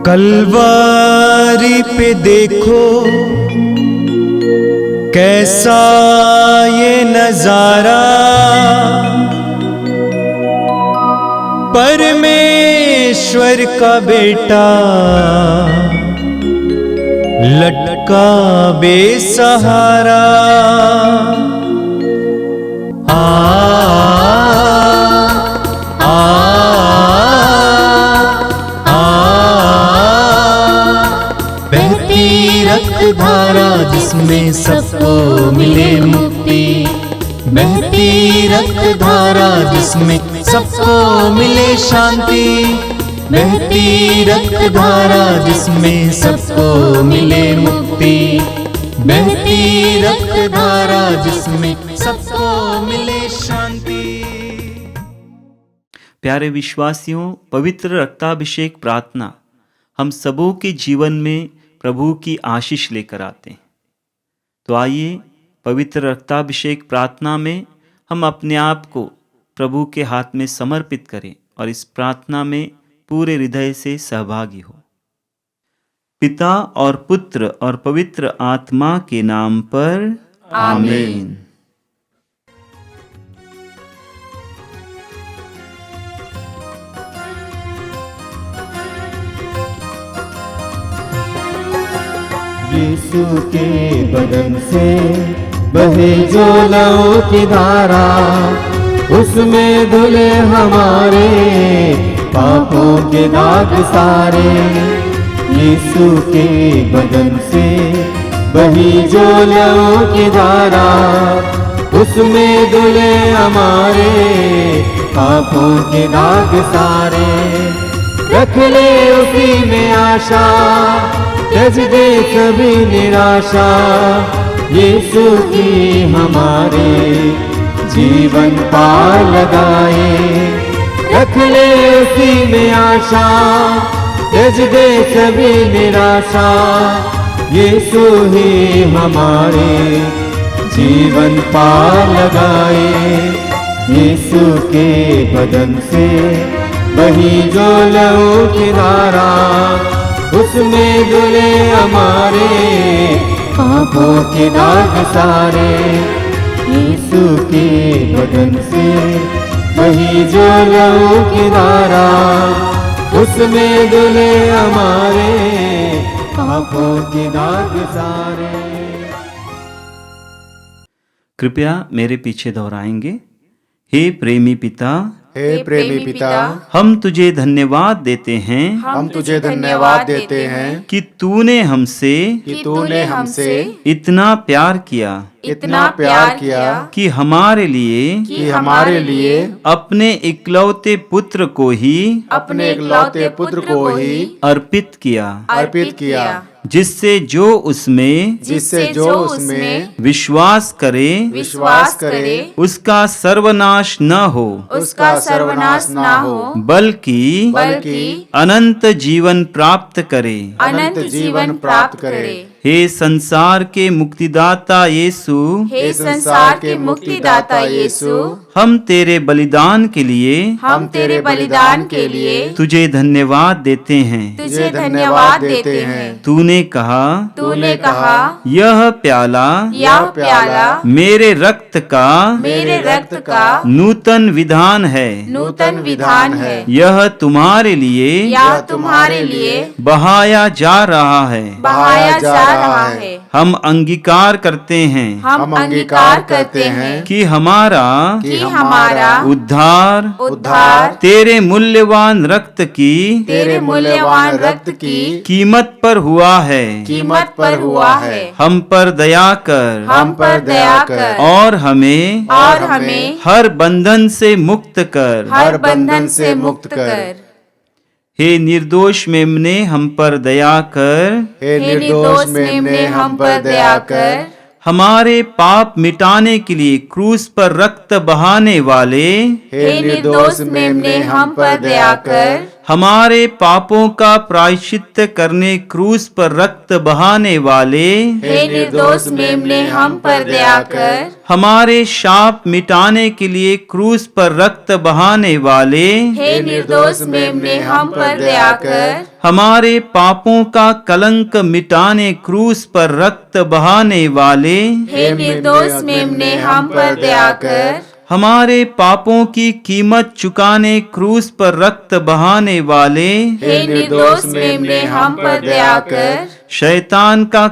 कलवारी पे देखो कैसा ये नजारा, परमेश्वर का बेटा लटका बेसहारा। बहती रक्तधारा जिसमें सबको मिले मुक्ति, बहती रक्तधारा जिसमें सबको मिले शांति, बहती रक्तधारा जिसमें सबको मिले मुक्ति, बहती रक्तधारा जिसमें सबको मिले शांति। प्यारे विश्वासियों, पवित्र रक्ताभिषेक प्रार्थना हम सबों के जीवन में प्रभु की आशीष लेकर आते हैं। तो आइए पवित्र रक्ताभिषेक प्रार्थना में हम अपने आप को प्रभु के हाथ में समर्पित करें और इस प्रार्थना में पूरे हृदय से सहभागी हो। पिता और पुत्र और पवित्र आत्मा के नाम पर आमीन। यीशु के बदन से बहे जो लहू की धारा, उसमें धुले हमारे पापों के दाग सारे। यीशु के बदन से बही जो लहू की धारा, उसमें धुले हमारे पापों के दाग सारे। रख ले उसी में आशा, त्यज दे सभी निराशा, यीशु की हमारे जीवन पार लगाए। रख ले उसी में आशा, त्यज दे सभी निराशा, यीशु ही हमारे जीवन पार लगाए। यीशु के बदन से बही जो लहू की धारा, उसमें धुले हमारे पापों के दाग सारे। यीशु के बदन से बही जो लहू की धारा, उसमें धुले हमारे पापों के दाग सारे। कृपया मेरे पीछे दोहराएंगे। हे प्रेमी पिता, हे प्रेमी पिता, हम तुझे धन्यवाद देते हैं, हम तुझे धन्यवाद देते हैं कि तूने हमसे इतना प्यार किया, इतना प्यार किया कि हमारे लिए अपने इकलौते पुत्र को ही अर्पित किया, जिससे जो उसमें विश्वास करे उसका सर्वनाश न हो, बल्कि अनंत जीवन प्राप्त करे। हे संसार के मुक्तिदाता यीशु, हम तेरे बलिदान के लिए तुझे धन्यवाद देते हैं। तूने कहा यह प्याला मेरे रक्त का नूतन विधान है, यह तुम्हारे लिए बहाया जा रहा है। हम अंगीकार करते हैं कि हमारा उद्धार तेरे मूल्यवान रक्त की कीमत पर हुआ है। हम पर दया कर और हमें हर बंधन से मुक्त कर। हे निर्दोष मेमने हम पर दया कर, हमारे पाप मिटाने के लिए क्रूस पर रक्त बहाने वाले हमारे पापों का प्रायश्चित करने क्रूस पर रक्त बहाने वाले, हे निर्दोष मेमने हम पर दया कर। हमारे शाप मिटाने के लिए क्रूस पर रक्त बहाने वाले, हे निर्दोष मेमने हम पर दया कर। हमारे पापों का कलंक मिटाने क्रूस पर रक्त बहाने वाले, हे निर्दोष मेमने हम पर दया कर। हमारे पापों की कीमत चुकाने क्रूस पर रक्त बहाने वाले, हे निर्दोष मेमने हम पर दया कर। शैतान का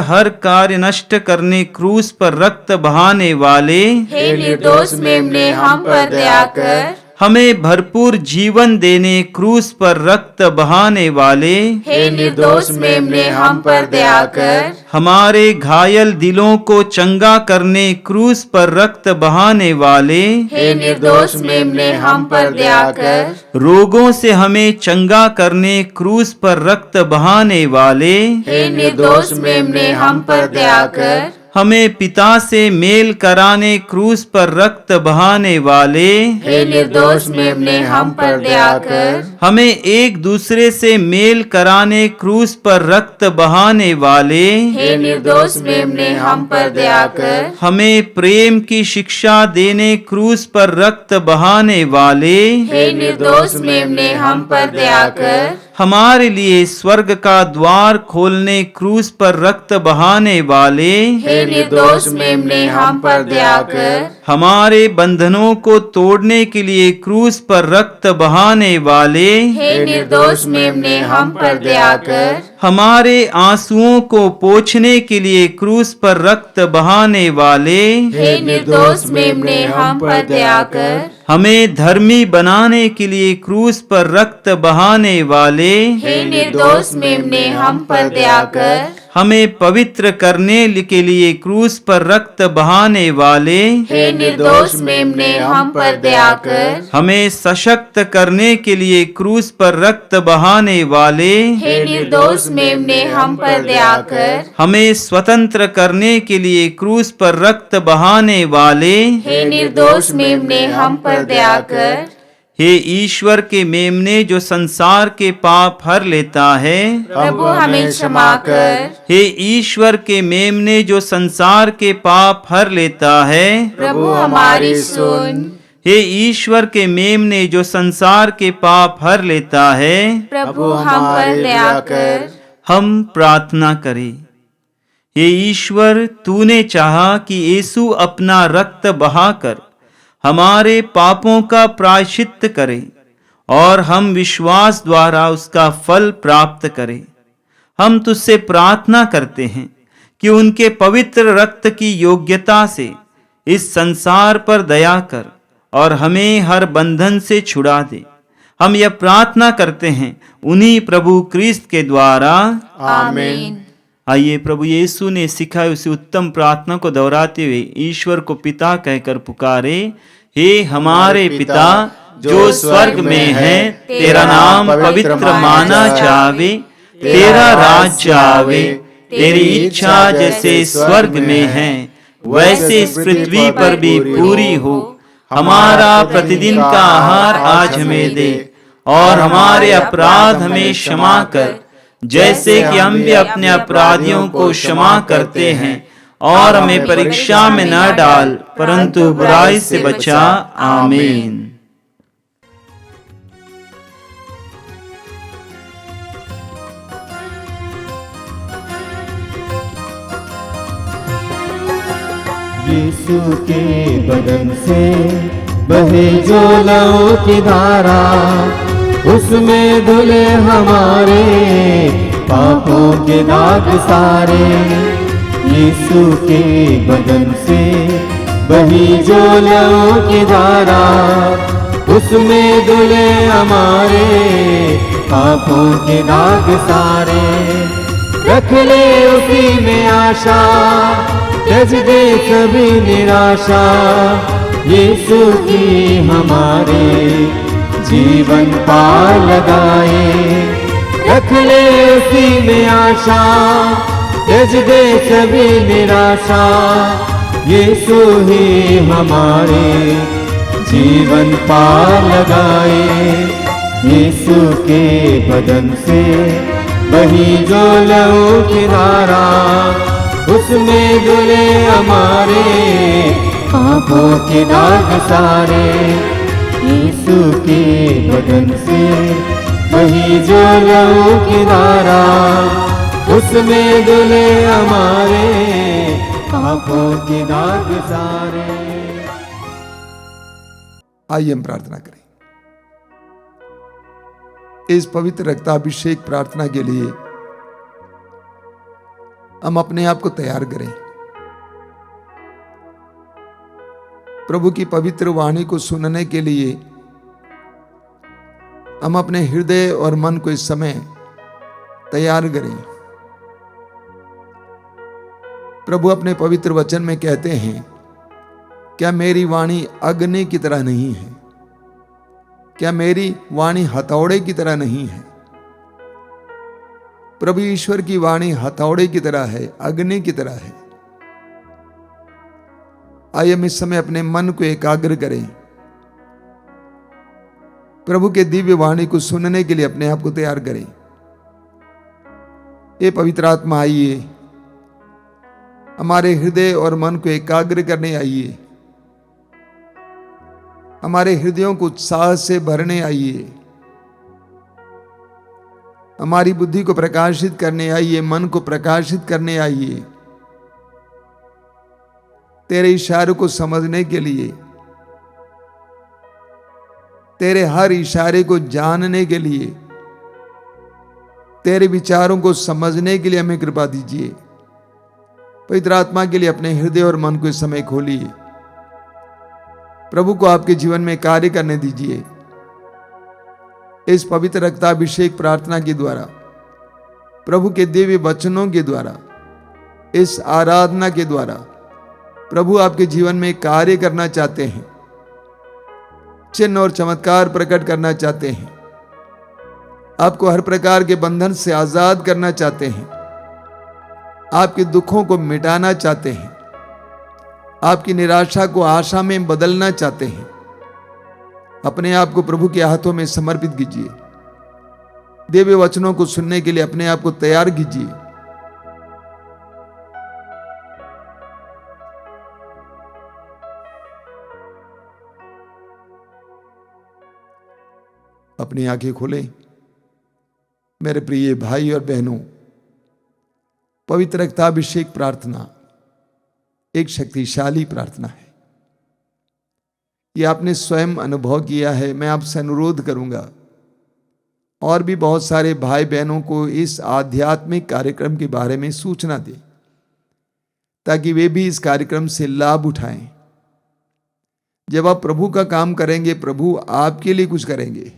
हर कार्य नष्ट करने क्रूस पर रक्त बहाने वाले, हे निर्दोष मेमने हम पर दया कर। हमें भरपूर जीवन देने क्रूस पर रक्त बहाने वाले, हे निर्दोष मेमने हम पर दया कर। हमारे घायल दिलों को चंगा करने क्रूस पर रक्त बहाने वाले, हे निर्दोष मेमने हम पर दया कर। रोगों से हमें चंगा करने क्रूस पर रक्त बहाने वाले, हे निर्दोष मेमने हम पर दया कर। हमें पिता से मेल कराने क्रूस पर रक्त बहाने वाले, हे निर्दोष मेमने हम पर दया कर। हमें एक दूसरे से मेल कराने क्रूस पर रक्त बहाने वाले, हे निर्दोष मेमने हम पर दया कर। हमें प्रेम की शिक्षा देने क्रूस पर रक्त बहाने वाले, हे निर्दोष मेमने हम पर दया कर। हमारे लिए स्वर्ग का द्वार खोलने क्रूस पर रक्त बहाने वाले, हे निर्दोष मेमने हम पर दया कर। हमारे बंधनों को तोड़ने के लिए क्रूस पर रक्त बहाने वाले, हे निर्दोष मेमने हम पर दया कर। हमारे आंसुओं को पोंछने के लिए क्रूस पर रक्त बहाने वाले, हे निर्दोष मेमने हम पर दया कर। हमें धर्मी बनाने के लिए क्रूस पर रक्त बहाने वाले, हे निर्दोष मेमने हम पर दया कर। हमें पवित्र करने के लिए क्रूस पर रक्त बहाने वाले, हे निर्दोष मेमने हम पर दया कर। हमें सशक्त करने के लिए क्रूस पर रक्त बहाने वाले, हे निर्दोष मेमने हम पर दया कर। हमें स्वतंत्र करने के लिए क्रूस पर रक्त बहाने वाले, हे निर्दोष मेमने हम पर दया कर। हे ईश्वर के मेमने जो संसार के पाप हर लेता है, प्रभु हमें क्षमा कर। हे ईश्वर के मेमने जो संसार के पाप हर लेता है, प्रभु हमारी सुन। हे ईश्वर के मेमने जो संसार के पाप हर लेता है, प्रभु हम पर दया कर। हम प्रार्थना करें। हे ईश्वर, तूने चाहा कि यीशु अपना रक्त बहाकर हमारे पापों का प्रायश्चित करे और हम विश्वास द्वारा उसका फल प्राप्त करें। हम तुझसे प्रार्थना करते हैं कि उनके पवित्र रक्त की योग्यता से इस संसार पर दया कर और हमें हर बंधन से छुड़ा दे। हम यह प्रार्थना करते हैं उन्हीं प्रभु क्रिस्त के द्वारा, आमीन। आइए प्रभु यीशु ने सिखाए उसी उत्तम प्रार्थना को दोहराते हुए ईश्वर को पिता कहकर पुकारे। हे हमारे पिता जो स्वर्ग में है, तेरा नाम पवित्र माना जावे, तेरा राज्य आवे, तेरी इच्छा जैसे स्वर्ग में है वैसे इस पृथ्वी पर भी पूरी हो। हमारा प्रतिदिन का आहार आज हमें दे और हमारे अपराध हमें क्षमा कर, जैसे कि हम भी अपने अपराधियों को क्षमा करते हैं, और हमें परीक्षा में न डाल परंतु बुराई से बचा। आमीन। यीशु के बदन से बहे जो लहू की धारा, उसमें धुले हमारे पापों के दाग सारे। यीशु के बदन से बही जो लहू की धारा, उसमें धुले हमारे पापों के दाग सारे। रख ले उसी में आशा, त्यज दे सभी निराशा, यीशु की हमारे जीवन पार लगाए। रख ले उसी में आशा, त्यज दे सभी निराशा, यीशु ही हमारे जीवन पार लगाए। यीशु के बदन से बही जो लहू की धारा, उसमें धुले हमारे पापों के दाग सारे। यीशु के बदन से बही जो लहू की धारा, उसमें धुले हमारे पापों के दाग सारे। आइए हम प्रार्थना करें। इस पवित्र रक्ताभिषेक प्रार्थना के लिए हम अपने आप को तैयार करें। प्रभु की पवित्र वाणी को सुनने के लिए हम अपने हृदय और मन को इस समय तैयार करें। प्रभु अपने पवित्र वचन में कहते हैं, क्या मेरी वाणी अग्नि की तरह नहीं है? क्या मेरी वाणी हथौड़े की तरह नहीं है? प्रभु ईश्वर की वाणी हथौड़े की तरह है, अग्नि की तरह है। आइए हम इस समय अपने मन को एकाग्र करें। प्रभु के दिव्य वाणी को सुनने के लिए अपने आप को तैयार करें। ये पवित्र आत्मा आइए, हमारे हृदय और मन को एकाग्र करने आइए, हमारे हृदयों को उत्साह से भरने आइए, हमारी बुद्धि को प्रकाशित करने आइए, मन को प्रकाशित करने आइए, तेरे इशारों को समझने के लिए, तेरे हर इशारे को जानने के लिए, तेरे विचारों को समझने के लिए हमें कृपा दीजिए। पवित्र आत्मा के लिए अपने हृदय और मन को इस समय खोलिए। प्रभु को आपके जीवन में कार्य करने दीजिए। इस पवित्र रक्ताभिषेक प्रार्थना के द्वारा, प्रभु के दिव्य वचनों के द्वारा, इस आराधना के द्वारा प्रभु आपके जीवन में कार्य करना चाहते हैं, चिन्ह और चमत्कार प्रकट करना चाहते हैं, आपको हर प्रकार के बंधन से आजाद करना चाहते हैं, आपके दुखों को मिटाना चाहते हैं, आपकी निराशा को आशा में बदलना चाहते हैं। अपने आप को प्रभु के हाथों में समर्पित कीजिए। दिव्य वचनों को सुनने के लिए अपने आप को तैयार कीजिए। अपनी आंखें खोलें। मेरे प्रिय भाई और बहनों, पवित्र रक्ताभिषेक प्रार्थना एक शक्तिशाली प्रार्थना है। यह आपने स्वयं अनुभव किया है। मैं आपसे अनुरोध करूंगा और भी बहुत सारे भाई बहनों को इस आध्यात्मिक कार्यक्रम के बारे में सूचना दें, ताकि वे भी इस कार्यक्रम से लाभ उठाएं। जब आप प्रभु का काम करेंगे, प्रभु आपके लिए कुछ करेंगे।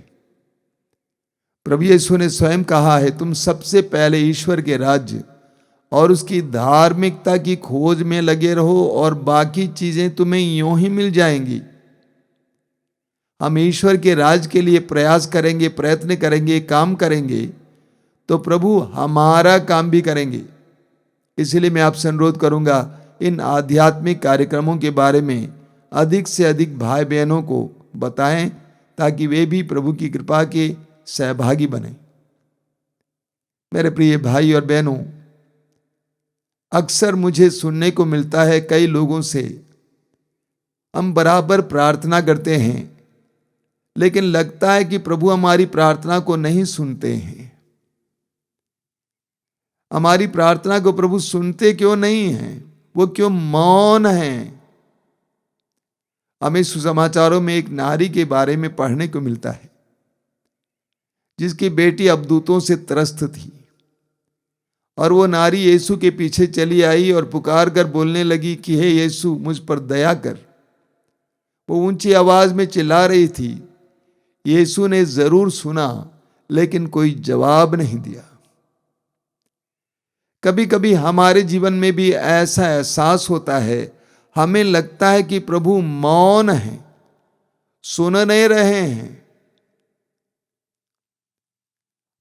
प्रभु यीशु ने स्वयं कहा है, तुम सबसे पहले ईश्वर के राज्य और उसकी धार्मिकता की खोज में लगे रहो और बाकी चीजें तुम्हें यूं ही मिल जाएंगी। हम ईश्वर के राज के लिए प्रयास करेंगे, प्रयत्न करेंगे, काम करेंगे, तो प्रभु हमारा काम भी करेंगे। इसलिए मैं आपसे अनुरोध करूंगा, इन आध्यात्मिक कार्यक्रमों के बारे में अधिक से अधिक भाई बहनों को बताएं, ताकि वे भी प्रभु की कृपा के सहभागी बने। मेरे प्रिय भाई और बहनों, अक्सर मुझे सुनने को मिलता है कई लोगों से, हम बराबर प्रार्थना करते हैं, लेकिन लगता है कि प्रभु हमारी प्रार्थना को नहीं सुनते हैं। हमारी प्रार्थना को प्रभु सुनते क्यों नहीं हैं? वो क्यों मौन हैं? हमें सुसमाचारों में एक नारी के बारे में पढ़ने को मिलता है, जिसकी बेटी अबदूतों से त्रस्त थी, और वो नारी यीशु के पीछे चली आई और पुकार कर बोलने लगी कि हे यीशु, मुझ पर दया कर। वो ऊंची आवाज में चिल्ला रही थी। यीशु ने जरूर सुना, लेकिन कोई जवाब नहीं दिया। कभी कभी हमारे जीवन में भी ऐसा एहसास होता है, हमें लगता है कि प्रभु मौन है, सुन नहीं रहे हैं।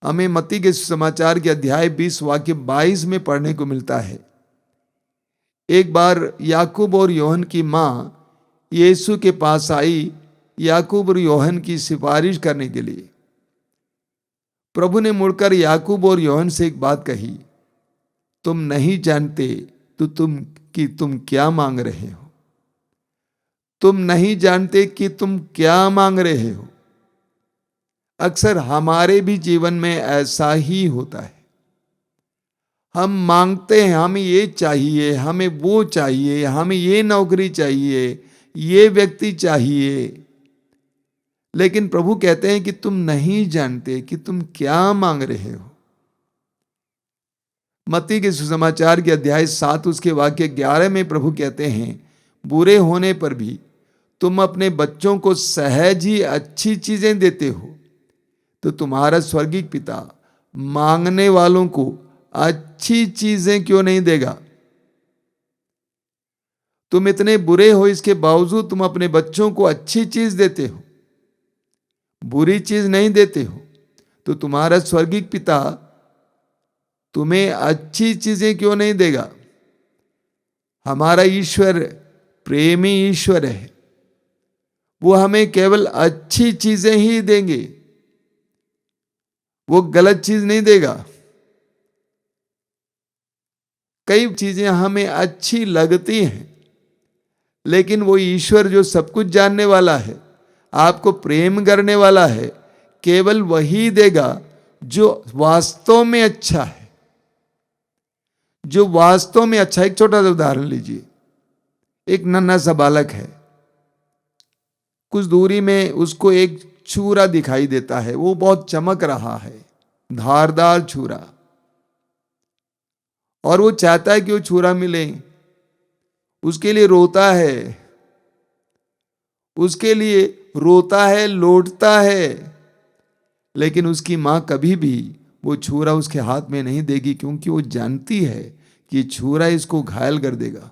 हमें मत्ती के समाचार के अध्याय 20 वाक्य 22 में पढ़ने को मिलता है। एक बार याकूब और योहन की मां यीशु के पास आई, याकूब और योहन की सिफारिश करने के लिए। प्रभु ने मुड़कर याकूब और यूहन्ना से एक बात कही, तुम नहीं जानते तो तुम क्या मांग रहे हो। तुम नहीं जानते कि तुम क्या मांग रहे हो। अक्सर हमारे भी जीवन में ऐसा ही होता है। हम मांगते हैं, हमें ये चाहिए, हमें वो चाहिए, हमें ये नौकरी चाहिए, ये व्यक्ति चाहिए, लेकिन प्रभु कहते हैं कि तुम नहीं जानते कि तुम क्या मांग रहे हो। मत्ती के सुसमाचार के अध्याय 7 उसके वाक्य 11 में प्रभु कहते हैं, बुरे होने पर भी तुम अपने बच्चों को सहज ही अच्छी चीजें देते हो, तो तुम्हारा स्वर्गीय पिता मांगने वालों को अच्छी चीजें क्यों नहीं देगा। तुम इतने बुरे हो, इसके बावजूद तुम अपने बच्चों को अच्छी चीज देते हो, बुरी चीज नहीं देते हो, तो तुम्हारा स्वर्गीय पिता तुम्हें अच्छी चीजें क्यों नहीं देगा। हमारा ईश्वर प्रेमी ईश्वर है, वो हमें केवल अच्छी चीजें ही देंगे, वो गलत चीज नहीं देगा। कई चीजें हमें अच्छी लगती हैं, लेकिन वो ईश्वर जो सब कुछ जानने वाला है, आपको प्रेम करने वाला है, केवल वही देगा जो वास्तव में अच्छा है, जो वास्तव में अच्छा। एक छोटा सा उदाहरण लीजिए। एक नन्हा सा बालक है, कुछ दूरी में उसको एक छुरा दिखाई देता है, वो बहुत चमक रहा है, धारदार छुरा, और वो चाहता है कि वो छुरा मिले। उसके लिए रोता है, उसके लिए रोता है, लौटता है, लेकिन उसकी मां कभी भी वो छुरा उसके हाथ में नहीं देगी, क्योंकि वो जानती है कि छुरा इसको घायल कर देगा,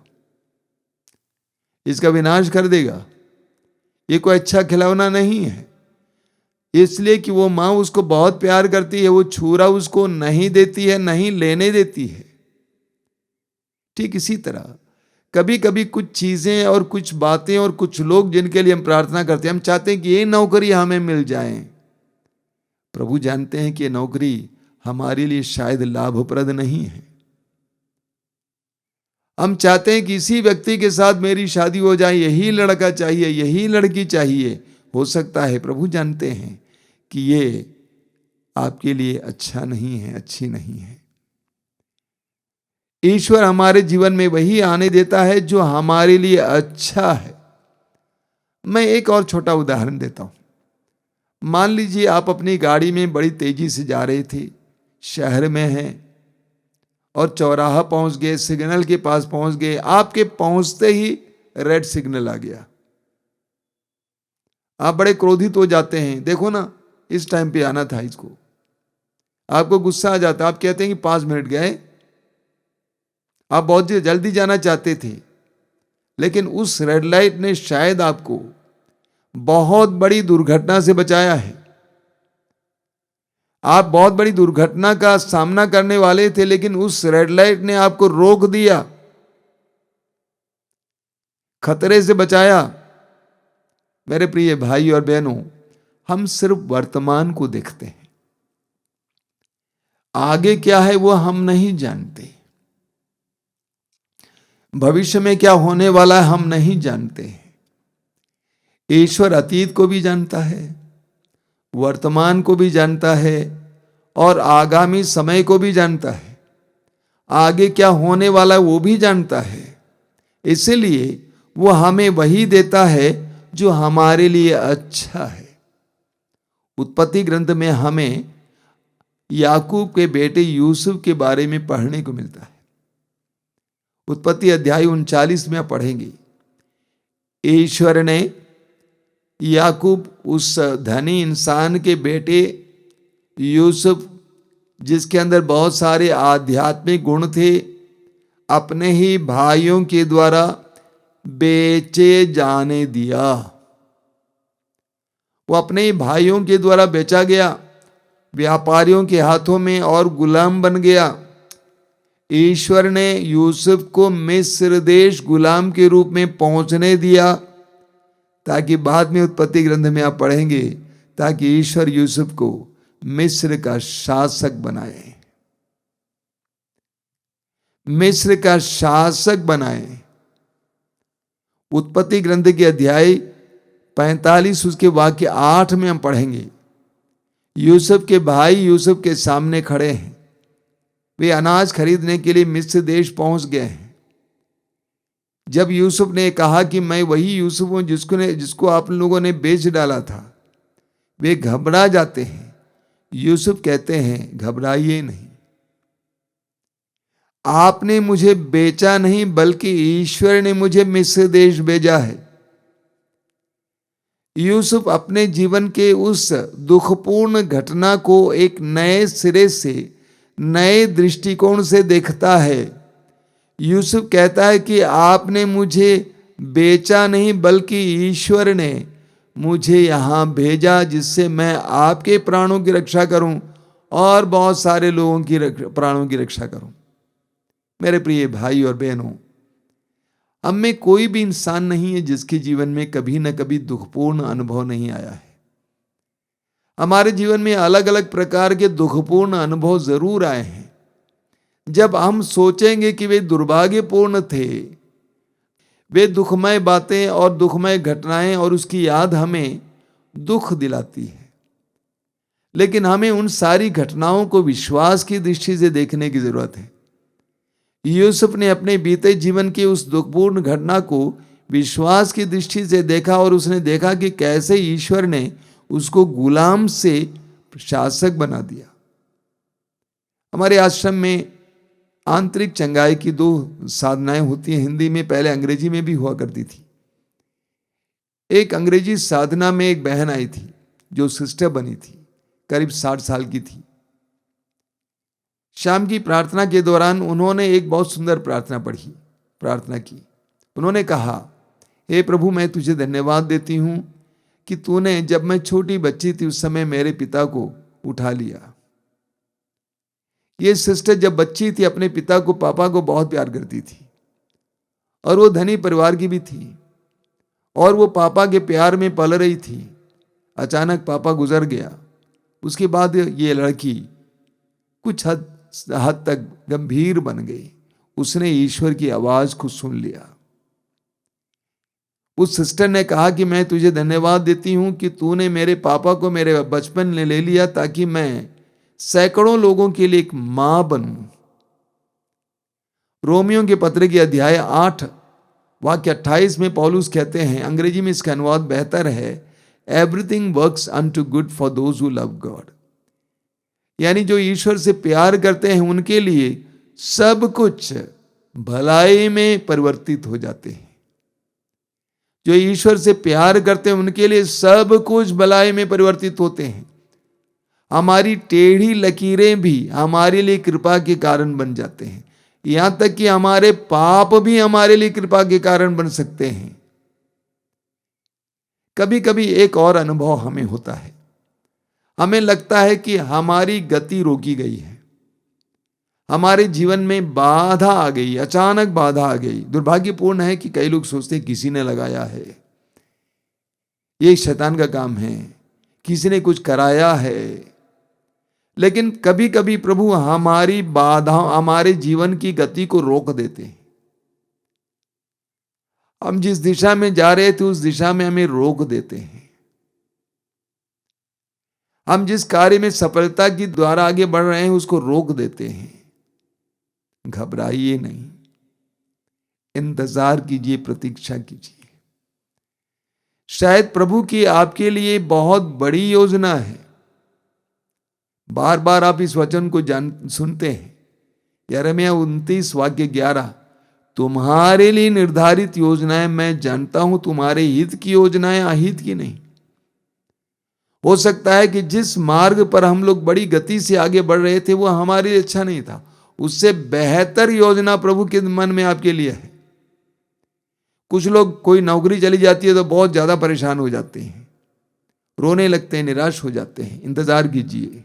इसका विनाश कर देगा। ये कोई अच्छा खिलौना नहीं है, इसलिए कि वो मां उसको बहुत प्यार करती है, वो छुरा उसको नहीं देती है, नहीं लेने देती है। ठीक इसी तरह कभी कभी कुछ चीजें और कुछ बातें और कुछ लोग जिनके लिए हम प्रार्थना करते हैं, हम चाहते हैं कि ये नौकरी हमें मिल जाए। प्रभु जानते हैं कि ये नौकरी हमारे लिए शायद लाभप्रद नहीं है। हम चाहते हैं कि इसी व्यक्ति के साथ मेरी शादी हो जाए, यही लड़का चाहिए, यही लड़की चाहिए। हो सकता है प्रभु जानते हैं कि ये आपके लिए अच्छा नहीं है, अच्छी नहीं है। ईश्वर हमारे जीवन में वही आने देता है जो हमारे लिए अच्छा है। मैं एक और छोटा उदाहरण देता हूं। मान लीजिए आप अपनी गाड़ी में बड़ी तेजी से जा रहे थे, शहर में हैं और चौराहा पहुंच गए, सिग्नल के पास पहुंच गए। आपके पहुंचते ही रेड सिग्नल आ गया। आप बड़े क्रोधित हो जाते हैं, देखो ना इस टाइम पे आना था इसको। आपको गुस्सा आ जाता, आप कहते हैं कि 5 मिनट गए। आप बहुत जल्दी जाना चाहते थे, लेकिन उस रेड लाइट ने शायद आपको बहुत बड़ी दुर्घटना से बचाया है। आप बहुत बड़ी दुर्घटना का सामना करने वाले थे, लेकिन उस रेड लाइट ने आपको रोक दिया, खतरे से बचाया। मेरे प्रिय भाई और बहनों, हम सिर्फ वर्तमान को देखते हैं, आगे क्या है वो हम नहीं जानते। भविष्य में क्या होने वाला है हम नहीं जानते। ईश्वर अतीत को भी जानता है, वर्तमान को भी जानता है और आगामी समय को भी जानता है। आगे क्या होने वाला है वो भी जानता है। इसलिए वो हमें वही देता है जो हमारे लिए अच्छा है। उत्पत्ति ग्रंथ में हमें याकूब के बेटे यूसुफ के बारे में पढ़ने को मिलता है। उत्पत्ति अध्याय 39 में पढ़ेंगे। ईश्वर ने याकूब, उस धनी इंसान के बेटे यूसुफ, जिसके अंदर बहुत सारे आध्यात्मिक गुण थे, अपने ही भाइयों के द्वारा बेचे जाने दिया। वो अपने ही भाइयों के द्वारा बेचा गया, व्यापारियों के हाथों में, और गुलाम बन गया। ईश्वर ने यूसुफ को मिस्र देश गुलाम के रूप में पहुंचने दिया, ताकि बाद में उत्पत्ति ग्रंथ में आप पढ़ेंगे, ताकि ईश्वर यूसुफ को मिस्र का शासक बनाए, मिस्र का शासक बनाए। उत्पत्ति ग्रंथ के अध्याय 45 उसके वाक्य 8 में हम पढ़ेंगे, यूसुफ के भाई यूसुफ के सामने खड़े हैं। वे अनाज खरीदने के लिए मिस्र देश पहुंच गए हैं। जब यूसुफ ने कहा कि मैं वही यूसुफ हूं जिसको आप लोगों ने बेच डाला था, वे घबरा जाते हैं। यूसुफ कहते हैं घबराइए नहीं, आपने मुझे बेचा नहीं बल्कि ईश्वर ने मुझे मिस्र देश भेजा है। यूसुफ अपने जीवन के उस दुखपूर्ण घटना को एक नए सिरे से, नए दृष्टिकोण से देखता है। यूसुफ कहता है कि आपने मुझे बेचा नहीं बल्कि ईश्वर ने मुझे यहां भेजा जिससे मैं आपके प्राणों की रक्षा करूं और बहुत सारे लोगों की प्राणों की रक्षा करूं। मेरे प्रिय भाई और बहनों, हम में कोई भी इंसान नहीं है जिसके जीवन में कभी न कभी दुखपूर्ण अनुभव नहीं आया है। हमारे जीवन में अलग अलग प्रकार के दुखपूर्ण अनुभव जरूर आए हैं। जब हम सोचेंगे कि वे दुर्भाग्यपूर्ण थे, वे दुखमय बातें और दुखमय घटनाएं और उसकी याद हमें दुख दिलाती है, लेकिन हमें उन सारी घटनाओं को विश्वास की दृष्टि से देखने की जरूरत है। यूसुफ ने अपने बीते जीवन की उस दुखपूर्ण घटना को विश्वास की दृष्टि से देखा और उसने देखा कि कैसे ईश्वर ने उसको गुलाम से शासक बना दिया। हमारे आश्रम में आंतरिक चंगाई की 2 साधनाएं होती हैं। हिंदी में, पहले अंग्रेजी में भी हुआ करती थी। एक अंग्रेजी साधना में एक बहन आई थी जो सिस्टर बनी थी, करीब 60 साल की थी। शाम की प्रार्थना के दौरान उन्होंने एक बहुत सुंदर प्रार्थना की। उन्होंने कहा, हे प्रभु, मैं तुझे धन्यवाद देती हूं कि तूने जब मैं छोटी बच्ची थी उस समय मेरे पिता को उठा लिया। ये सिस्टर जब बच्ची थी अपने पिता को, पापा को बहुत प्यार करती थी और वो धनी परिवार की भी थी और वो पापा के प्यार में पल रही थी। अचानक पापा गुजर गया। उसके बाद ये लड़की कुछ हद तक गंभीर बन गई। उसने ईश्वर की आवाज को सुन लिया। उस सिस्टर ने कहा कि मैं तुझे धन्यवाद देती हूं कि तूने मेरे पापा को मेरे बचपन में ले लिया ताकि मैं सैकड़ों लोगों के लिए एक मां बनूं। रोमियो के पत्र के अध्याय 8 वाक्य 28 में पौलुस कहते हैं, अंग्रेजी में इसका अनुवाद बेहतर है, everything works unto good for those who love God. यानी जो ईश्वर से प्यार करते हैं उनके लिए सब कुछ भलाई में परिवर्तित हो जाते हैं। जो ईश्वर से प्यार करते हैं उनके लिए सब कुछ भलाई में परिवर्तित होते हैं। हमारी टेढ़ी लकीरें भी हमारे लिए कृपा के कारण बन जाते हैं। यहां तक कि हमारे पाप भी हमारे लिए कृपा के कारण बन सकते हैं। कभी कभी एक और अनुभव हमें होता है। हमें लगता है कि हमारी गति रोकी गई है, हमारे जीवन में बाधा आ गई, अचानक बाधा आ गई। दुर्भाग्यपूर्ण है कि कई लोग सोचते हैं किसी ने लगाया है, ये शैतान का काम है, किसी ने कुछ कराया है। लेकिन कभी कभी प्रभु हमारी बाधा, हमारे जीवन की गति को रोक देते हैं। हम जिस दिशा में जा रहे थे उस दिशा में हमें रोक देते हैं। हम जिस कार्य में सफलता की द्वारा आगे बढ़ रहे हैं उसको रोक देते हैं। घबराइए नहीं, इंतजार कीजिए, प्रतीक्षा कीजिए। शायद प्रभु की आपके लिए बहुत बड़ी योजना है। बार बार आप इस वचन को सुनते हैं, यिर्मयाह 29 वाक्य 11, तुम्हारे लिए निर्धारित योजनाएं मैं जानता हूं, तुम्हारे हित की योजनाएं अहित की नहीं। हो सकता है कि जिस मार्ग पर हम लोग बड़ी गति से आगे बढ़ रहे थे वो हमारे लिए अच्छा नहीं था, उससे बेहतर योजना प्रभु के मन में आपके लिए है। कुछ लोग, कोई नौकरी चली जाती है तो बहुत ज्यादा परेशान हो जाते हैं, रोने लगते हैं, निराश हो जाते हैं। इंतजार कीजिए।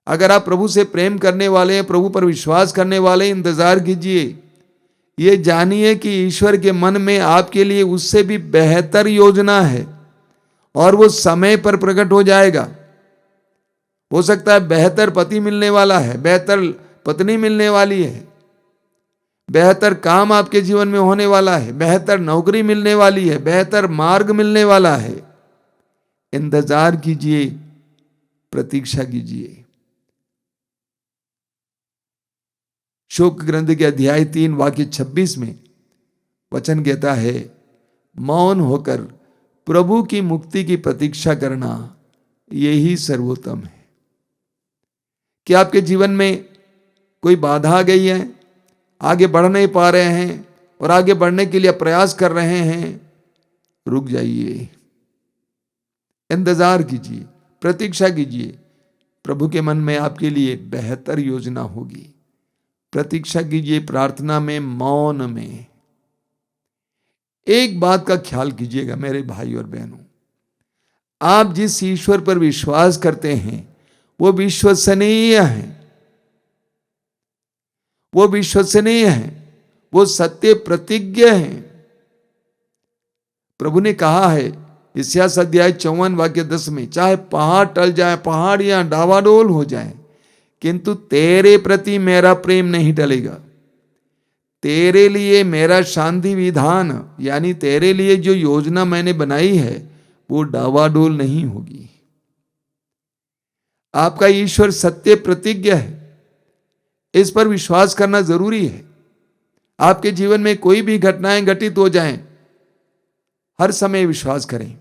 अगर आप प्रभु से प्रेम करने वाले हैं, प्रभु पर विश्वास करने वाले हैं, इंतजार कीजिए। ये जानिए कि ईश्वर के मन में आपके लिए उससे भी बेहतर योजना है और वो समय पर प्रकट हो जाएगा। हो सकता है बेहतर पति मिलने वाला है, बेहतर पत्नी मिलने वाली है, बेहतर काम आपके जीवन में होने वाला है, बेहतर नौकरी मिलने वाली है, बेहतर मार्ग मिलने वाला है। इंतजार कीजिए, प्रतीक्षा कीजिए। शोक ग्रंथ के अध्याय 3 वाक्य 26 में वचन कहता है, मौन होकर प्रभु की मुक्ति की प्रतीक्षा करना यही सर्वोत्तम है। क्या आपके जीवन में कोई बाधा आ गई है, आगे बढ़ नहीं पा रहे हैं और आगे बढ़ने के लिए प्रयास कर रहे हैं? रुक जाइए, इंतजार कीजिए, प्रतीक्षा कीजिए। प्रभु के मन में आपके लिए बेहतर योजना होगी। प्रतीक्षा कीजिए प्रार्थना में, मौन में। एक बात का ख्याल कीजिएगा मेरे भाई और बहनों, आप जिस ईश्वर पर विश्वास करते हैं वो विश्वसनीय है, वो विश्वसनीय है, वो सत्य प्रतिज्ञ है। प्रभु ने कहा है इसायाह अध्याय 54 वाक्य 10 में, चाहे पहाड़ टल जाए, पहाड़ियां डावाडोल हो जाए, किंतु तेरे प्रति मेरा प्रेम नहीं टलेगा। तेरे लिए मेरा शांति विधान, यानी तेरे लिए जो योजना मैंने बनाई है वो डावाडोल नहीं होगी। आपका ईश्वर सत्य प्रतिज्ञ है, इस पर विश्वास करना जरूरी है। आपके जीवन में कोई भी घटनाएं घटित हो जाएं, हर समय विश्वास करें,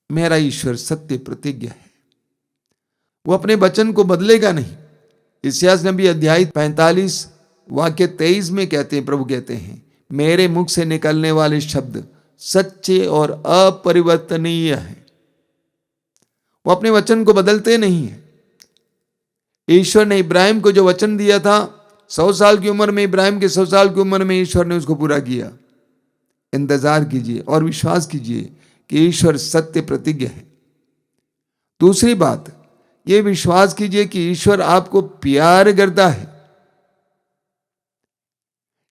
मेरा ईश्वर सत्य प्रतिज्ञ है, वो अपने वचन को बदलेगा नहीं। इसायाह नबी अध्याय 45 वाक्य 23 में कहते हैं, प्रभु कहते हैं, मेरे मुख से निकलने वाले शब्द सच्चे और अपरिवर्तनीय हैं। वो अपने वचन को बदलते नहीं है। ईश्वर ने इब्राहिम को जो वचन दिया था 100 साल की उम्र में, इब्राहिम के 100 साल की उम्र में ईश्वर ने उसको पूरा किया। इंतजार कीजिए और विश्वास कीजिए कि ईश्वर सत्य प्रतिज्ञ है। दूसरी बात, यह विश्वास कीजिए कि ईश्वर आपको प्यार करता है।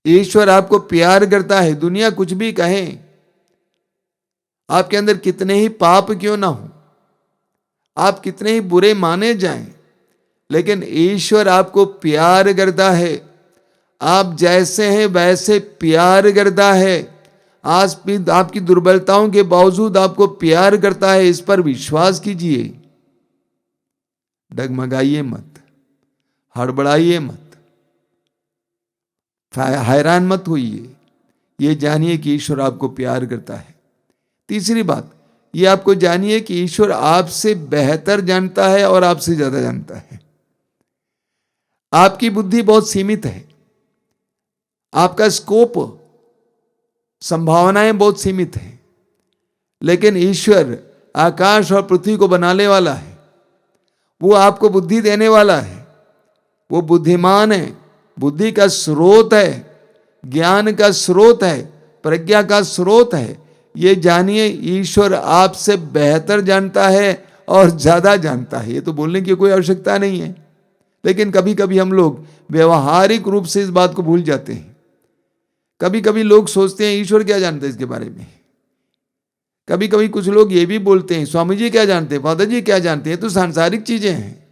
ईश्वर आपको प्यार करता है। दुनिया कुछ भी कहे, आपके अंदर कितने ही पाप क्यों ना हो, आप कितने ही बुरे माने जाएं, लेकिन ईश्वर आपको प्यार करता है। आप जैसे हैं वैसे प्यार करता है। आज भी आपकी दुर्बलताओं के बावजूद आपको प्यार करता है। इस पर विश्वास कीजिए। डगमगाइए मत, हड़बड़ाइए मत, हैरान मत होइए। ये जानिए कि ईश्वर आपको प्यार करता है। तीसरी बात, ये आपको जानिए कि ईश्वर आपसे बेहतर जानता है और आपसे ज्यादा जानता है। आपकी बुद्धि बहुत सीमित है, आपका स्कोप, संभावनाएं बहुत सीमित हैं, लेकिन ईश्वर आकाश और पृथ्वी को बनाने वाला है। वो आपको बुद्धि देने वाला है। वो बुद्धिमान है, बुद्धि का स्रोत है, ज्ञान का स्रोत है, प्रज्ञा का स्रोत है। ये जानिए ईश्वर आपसे बेहतर जानता है और ज्यादा जानता है। ये तो बोलने की कोई आवश्यकता नहीं है, लेकिन कभी कभी हम लोग व्यवहारिक रूप से इस बात को भूल जाते हैं। कभी कभी लोग सोचते हैं ईश्वर क्या जानते हैं इसके बारे में। कभी कभी कुछ लोग ये भी बोलते हैं स्वामी जी क्या जानते हैं, फादर जी क्या जानते हैं, तो सांसारिक चीजें हैं।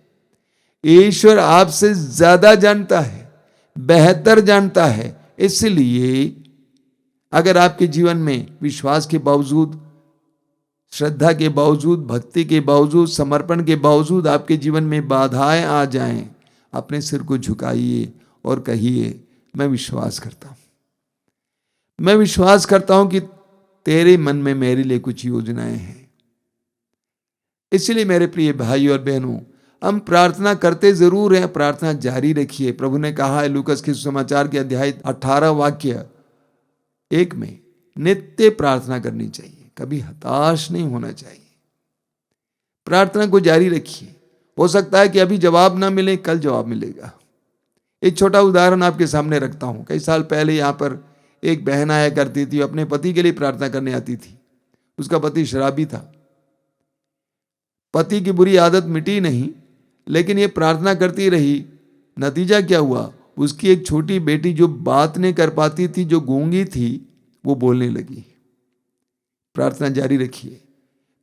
ईश्वर आपसे ज्यादा जानता है, बेहतर जानता है। इसलिए अगर आपके जीवन में विश्वास के बावजूद, श्रद्धा के बावजूद, भक्ति के बावजूद, समर्पण के बावजूद आपके जीवन में बाधाएं आ जाएं, अपने सिर को झुकाइए और कहिए, मैं विश्वास करता हूं, मैं विश्वास करता हूं कि तेरे मन में मेरे लिए कुछ योजनाएं हैं। इसलिए मेरे प्रिय भाई और बहनों, हम प्रार्थना करते जरूर हैं, प्रार्थना जारी रखिए। प्रभु ने कहा है लूकस के सुसमाचार के अध्याय 18 वाक्य 1 में, नित्य प्रार्थना करनी चाहिए, कभी हताश नहीं होना चाहिए। प्रार्थना को जारी रखिए। हो सकता है कि अभी जवाब ना मिले, कल जवाब मिलेगा। एक छोटा उदाहरण आपके सामने रखता हूं। कई साल पहले यहां पर एक बहन आया करती थी, अपने पति के लिए प्रार्थना करने आती थी। उसका पति शराबी था। पति की बुरी आदत मिटी नहीं, लेकिन ये प्रार्थना करती रही। नतीजा क्या हुआ, उसकी एक छोटी बेटी जो बात नहीं कर पाती थी, जो गूंगी थी, वो बोलने लगी। प्रार्थना जारी रखिए।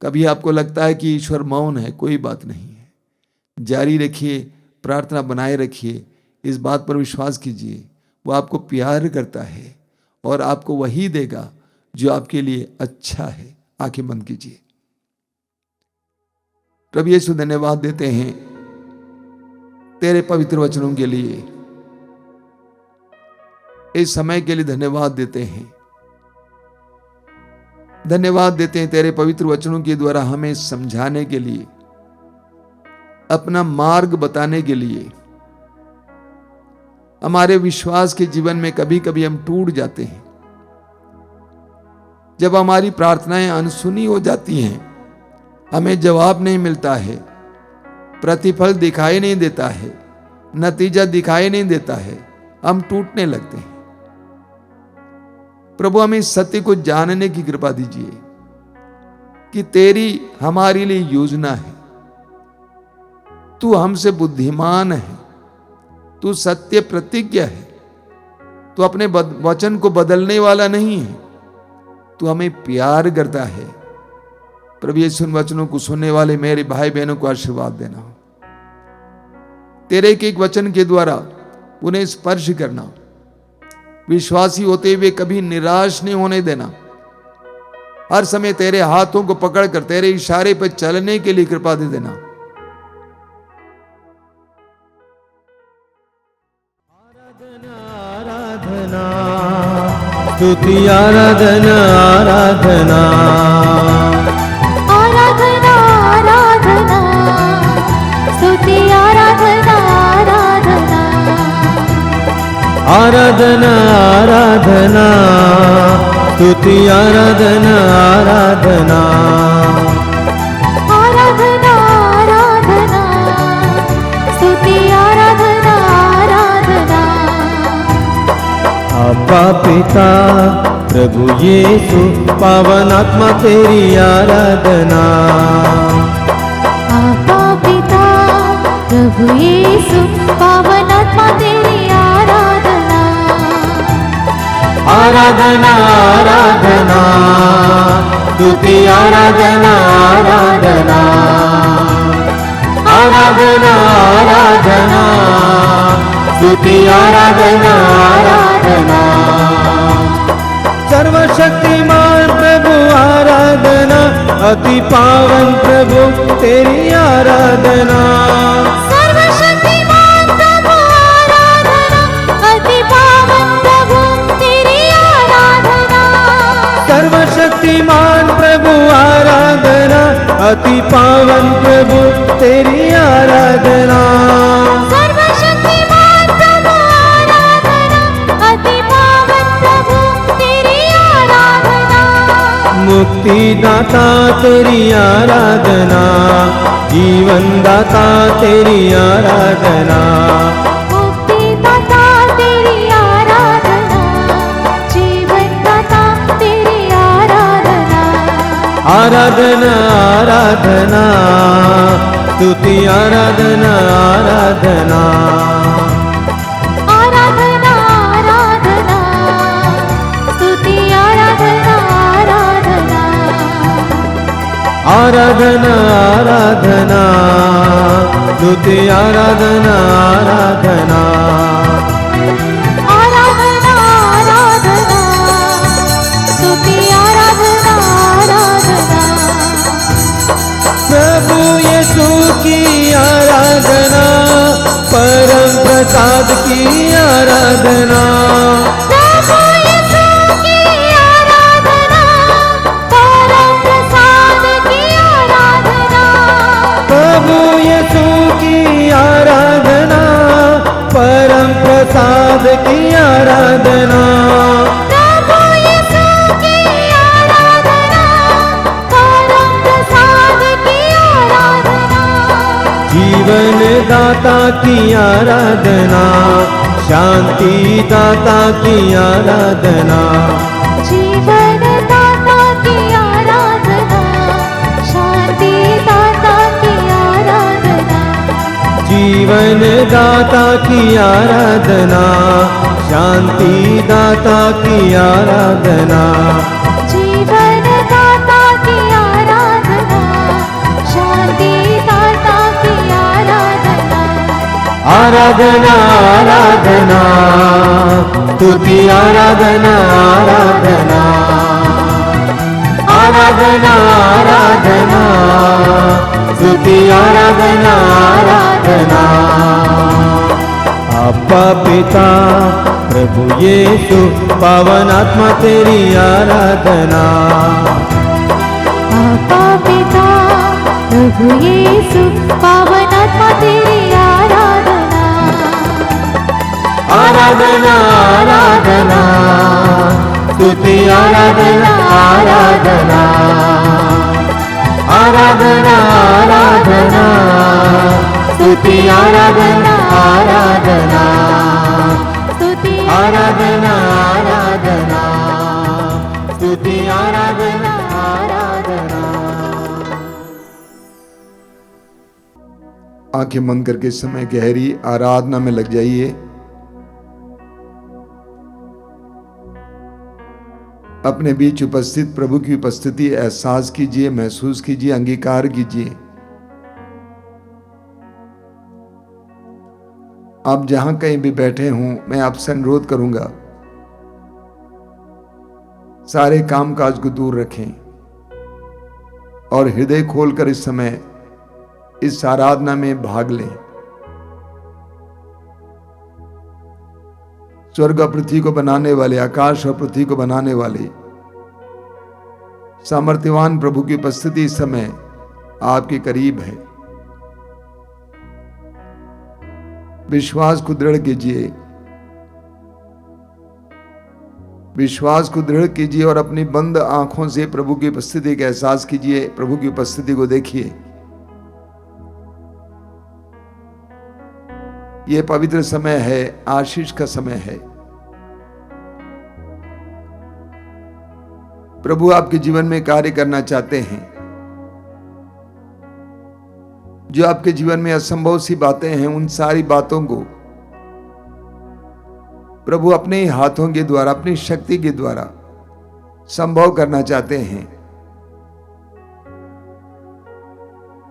कभी आपको लगता है कि ईश्वर मौन है, कोई बात नहीं है। जारी रखिए, प्रार्थना बनाए रखिए, इस बात पर विश्वास कीजिए वो आपको प्यार करता है और आपको वही देगा जो आपके लिए अच्छा है। आंखें बंद कीजिए। प्रभु यीशु धन्यवाद देते हैं तेरे पवित्र वचनों के लिए, इस समय के लिए धन्यवाद देते हैं। धन्यवाद देते हैं तेरे पवित्र वचनों के द्वारा हमें समझाने के लिए, अपना मार्ग बताने के लिए। हमारे विश्वास के जीवन में कभी कभी हम टूट जाते हैं, जब हमारी प्रार्थनाएं अनसुनी हो जाती हैं, हमें जवाब नहीं मिलता है, प्रतिफल दिखाई नहीं देता है, नतीजा दिखाई नहीं देता है, हम टूटने लगते हैं। प्रभु हमें इस सत्य को जानने की कृपा दीजिए कि तेरी हमारे लिए योजना है। तू हमसे बुद्धिमान है, तू सत्य प्रतिज्ञा है, तू अपने वचन को बदलने वाला नहीं है, तू हमें प्यार करता है। प्रभु यीशु इन वचनों को सुनने वाले मेरे भाई बहनों को आशीर्वाद देना, तेरे एक एक वचन के द्वारा उन्हें स्पर्श करना, विश्वासी होते हुए कभी निराश नहीं होने देना, हर समय तेरे हाथों को पकड़कर तेरे इशारे पर चलने के लिए कृपा दे देना। आराधना स्तुति आराधना आराधना आराधना आराधना स्तुति आराधना आराधना आराधना आराधना स्तुति आराधना आराधना आराधना आराधना स्तुति आराधना आराधना अब्बा पिता प्रभु यीशु पावन आत्मा तेरी आराधना आपा पिता प्रभु यीशु पावन आत्मा तेरी आराधना आराधना आराधना स्तुति आराधना आराधना आराधना आराधना स्तुति आराधना आराधना सर्वशक्तिमान प्रभु आराधना अति पावन प्रभु तेरी आराधना सर्वशक्तिमान प्रभु आराधना अति पावन प्रभु तेरी आराधना सर्वशक्तिमान प्रभु आराधना अति पावन प्रभु तेरी आराधना सर्वशक्तिमान प्रभु आराधना अति पावन प्रभु तेरी आराधना मुक्तिदाता तेरी आराधना जीवन दाता तेरी आराधना मुक्तिदाता तेरी आराधना जीवन दाता तेरी आराधना आराधना आराधना स्तुति आराधना आराधना आराधना आराधना स्तुति आराधना आराधना आराधना आराधना स्तुति आराधना आराधना आराधना आराधना स्तुति आराधना आराधना प्रभु यीशु की आराधना परम प्रसाद की आराधना प्रभु यीशु की आराधना परम प्रसाद की आराधना प्रभु यीशु की आराधना परम प्रसाद की आराधना प्रभु यीशु की आराधना परम प्रसाद की आराधना जीवन दाता की आराधना शांति दाता की आराधना जीवन दाता की आराधना शांति दाता की आराधना जीवन दाता की आराधना शांति दाता की आराधना जीवन दाता की आराधना शांति दाता की आराधना आराधना आराधना स्तुति आराधना आराधना आराधना आराधना स्तुति आराधना आराधना अब्बा पिता प्रभु यीशु पावन आत्मा तेरी आराधना आपा पिता प्रभु यीशु पावन आत्मा तेरी आराधना आराधना आराधना स्तुति आराधना आराधना आराधना आराधना स्तुति आराधना आराधना स्तुति आराधना आराधना स्तुति आराधना आराधना। आंखें बंद करके इस समय गहरी आराधना में लग जाइए। अपने बीच उपस्थित प्रभु की उपस्थिति एहसास कीजिए, महसूस कीजिए, अंगीकार कीजिए। आप जहां कहीं भी बैठे हों, मैं आपसे अनुरोध करूंगा, सारे कामकाज को दूर रखें और हृदय खोलकर इस समय इस आराधना में भाग लें। स्वर्ग और पृथ्वी को बनाने वाले, आकाश और पृथ्वी को बनाने वाले सामर्थ्यवान प्रभु की उपस्थिति इस समय आपके करीब है। विश्वास को दृढ़ कीजिए, विश्वास को दृढ़ कीजिए और अपनी बंद आंखों से प्रभु की उपस्थिति का एहसास कीजिए, प्रभु की उपस्थिति को देखिए। यह पवित्र समय है, आशीष का समय है। प्रभु आपके जीवन में कार्य करना चाहते हैं। जो आपके जीवन में असंभव सी बातें हैं, उन सारी बातों को प्रभु अपने हाथों के द्वारा, अपनी शक्ति के द्वारा संभव करना चाहते हैं।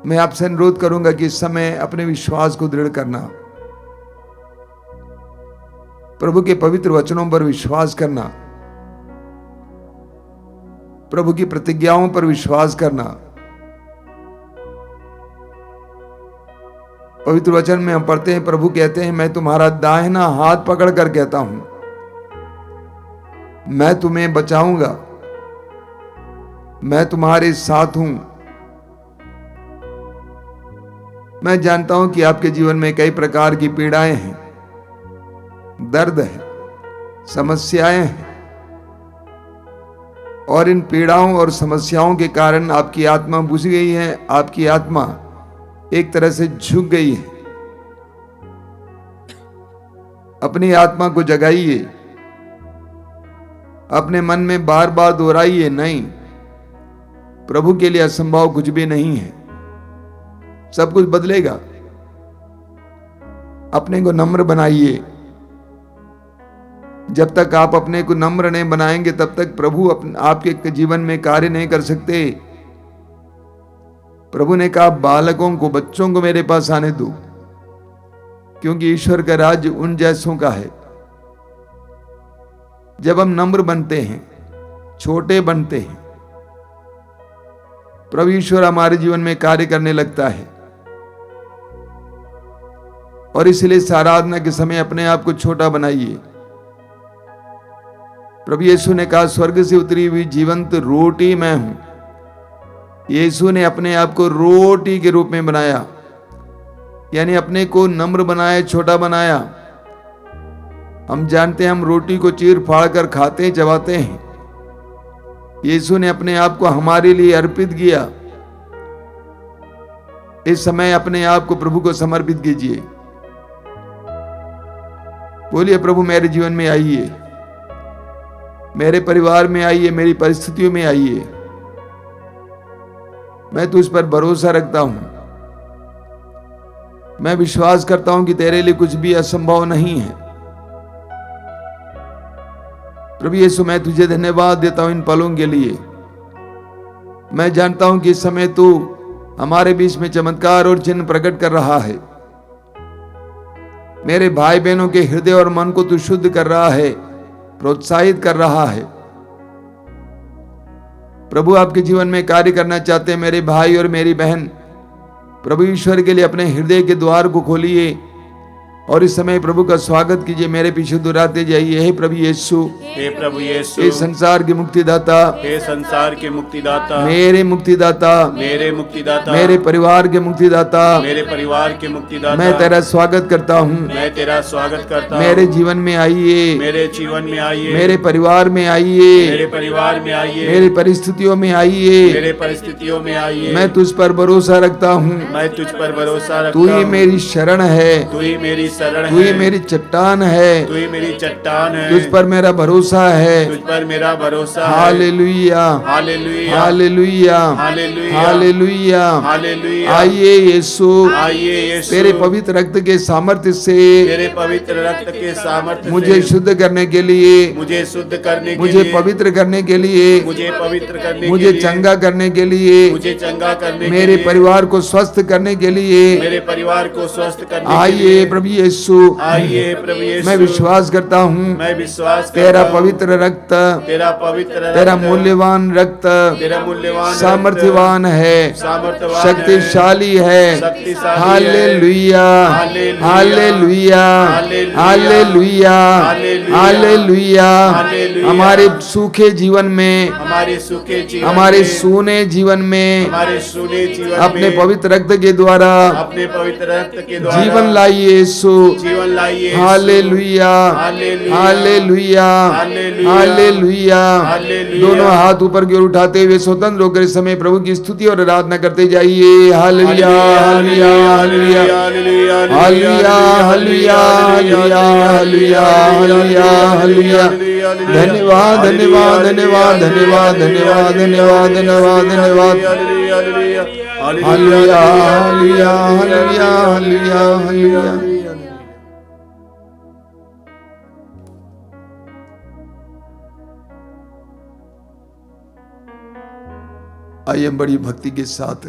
मैं आपसे अनुरोध करूंगा कि इस समय अपने विश्वास को दृढ़ करना, प्रभु के पवित्र वचनों पर विश्वास करना, प्रभु की प्रतिज्ञाओं पर विश्वास करना। पवित्र वचन में हम पढ़ते हैं, प्रभु कहते हैं, मैं तुम्हारा दाहिना हाथ पकड़कर कहता हूं, मैं तुम्हें बचाऊंगा, मैं तुम्हारे साथ हूं। मैं जानता हूं कि आपके जीवन में कई प्रकार की पीड़ाएं हैं, दर्द है, समस्याएं हैं, और इन पीड़ाओं और समस्याओं के कारण आपकी आत्मा बुझ गई है, आपकी आत्मा एक तरह से झुक गई है। अपनी आत्मा को जगाइए, अपने मन में बार बार दोहराइए, नहीं, प्रभु के लिए असंभव कुछ भी नहीं है, सब कुछ बदलेगा। अपने को नम्र बनाइए। जब तक आप अपने को नम्र नहीं बनाएंगे, तब तक प्रभु आपके जीवन में कार्य नहीं कर सकते। प्रभु ने कहा, बालकों को, बच्चों को मेरे पास आने दो, क्योंकि ईश्वर का राज्य उन जैसों का है। जब हम नम्र बनते हैं, छोटे बनते हैं, प्रभु ईश्वर हमारे जीवन में कार्य करने लगता है। और इसलिए इस आराधना के समय अपने आप को छोटा बनाइए। प्रभु यीशु ने कहा, स्वर्ग से उतरी हुई जीवंत रोटी मैं हूं। यीशु ने अपने आप को रोटी के रूप में बनाया, यानी अपने को नम्र बनाया, छोटा बनाया। हम जानते हैं, हम रोटी को चीर फाड़ कर खाते, चबाते हैं। यीशु ने अपने आप को हमारे लिए अर्पित किया। इस समय अपने आप को प्रभु को समर्पित कीजिए। बोलिए, प्रभु मेरे जीवन में आइए, मेरे परिवार में आइए, मेरी परिस्थितियों में आइए। मैं तुझ पर भरोसा रखता हूं। मैं विश्वास करता हूं कि तेरे लिए कुछ भी असंभव नहीं है। प्रभु यीशु, मैं तुझे धन्यवाद देता हूं इन पलों के लिए। मैं जानता हूं कि इस समय तू हमारे बीच में चमत्कार और चिन्ह प्रकट कर रहा है। मेरे भाई बहनों के हृदय और मन को तू शुद्ध कर रहा है, प्रोत्साहित कर रहा है। प्रभु आपके जीवन में कार्य करना चाहते हैं मेरे भाई और मेरी बहन। प्रभु ईश्वर के लिए अपने हृदय के द्वार को खोलिए और इस समय प्रभु का स्वागत कीजिए। मेरे पीछे दोहराते जाइए, हे प्रभु यीशु, हे प्रभु यीशु, हे संसार के मुक्तिदाता, हे संसार के मुक्तिदाता, मेरे मुक्तिदाता, मेरे मुक्तिदाता, मेरे परिवार के मुक्तिदाता, मेरे परिवार के मुक्तिदाता, मैं तेरा स्वागत करता हूँ। मैं तेरा स्वागत करता हूँ। मेरे जीवन में आइए, मेरे जीवन में आइए, मेरे परिवार में आइए, मेरे परिवार में आइए, मेरी परिस्थितियों में आइए। मेरे परिस्थितियों में आइए। मैं तुझ पर भरोसा रखता हूँ, मैं तुझ पर भरोसा रखता तू ही हूँ। मेरी शरण है, तू ही मेरी शरण तू ही है, मेरी चट्टान है, तू ही मेरी चट्टान है, तुझ पर मेरा भरोसा है। तुझ पर मेरा भरोसा है। हालेलुया, हालेलुया, हालेलुया, हालेलुया, हालेलुया। हालेलुया। आइए यीशु, आइए यीशु, तेरे पवित्र रक्त के सामर्थ्य से तेरे पवित्र रक्त के सामर्थ्य मुझे से शुद्ध करने के लिए, मुझे शुद्ध करने के मुझे लिए, पवित्र करने के लिए, मुझे पवित्र करने मुझे के लिए, चंगा करने के लिए, मुझे चंगा करने मेरे के लिए, परिवार को स्वस्थ करने के लिए मेरे परिवार को स्वस्थ करने के आइए लिए प्रभु यीशु। आइए प्रभु यीशु। मैं विश्वास करता हूँ मैं विश्वास तेरा करता हूँ, पवित्र रक्त, तेरा पवित्र रक्त, तेरा मूल्यवान रक्त तेरा मूल्यवान रक्त, सामर्थ्यवान है, सामर्थ्यवान शक्तिशाली है। शक्तिशाली हालेलुया, हालेलुया, हालेलुया, हालेलुया, हालेलुया। हमारे सूखे जीवन में, हमारे सूखे जीवन हमारे में, सूने जीवन में हमारे सूने जीवन अपने में, पवित्र रक्त के द्वारा अपने पवित्र रक्त के द्वारा जीवन लाइए यीशु। जीवन लाइए। हालेलुया, हालेलुया, हालेलुया, हालेलुया, हालेलुया। हालेलुया। दोनों हाथ ऊपर की ओर उठाते हुए स्वतंत्र होकर इस समय प्रभु की स्तुति और आराधना करते जाइए। हालेलुया, हालेलुया, हालेलुया, हालेलुया, हालेलुया, हालेलुया, हालेलुया, हालेलुया। धन्यवाद, धन्यवाद, धन्यवाद, धन्यवाद, धन्यवाद, धन्यवाद, धन्यवाद, धन्यवाद। हालेलुया, हालेलुया, हालेलुया, हालेलुया, हालेलुया। आइए हम बड़ी भक्ति के साथ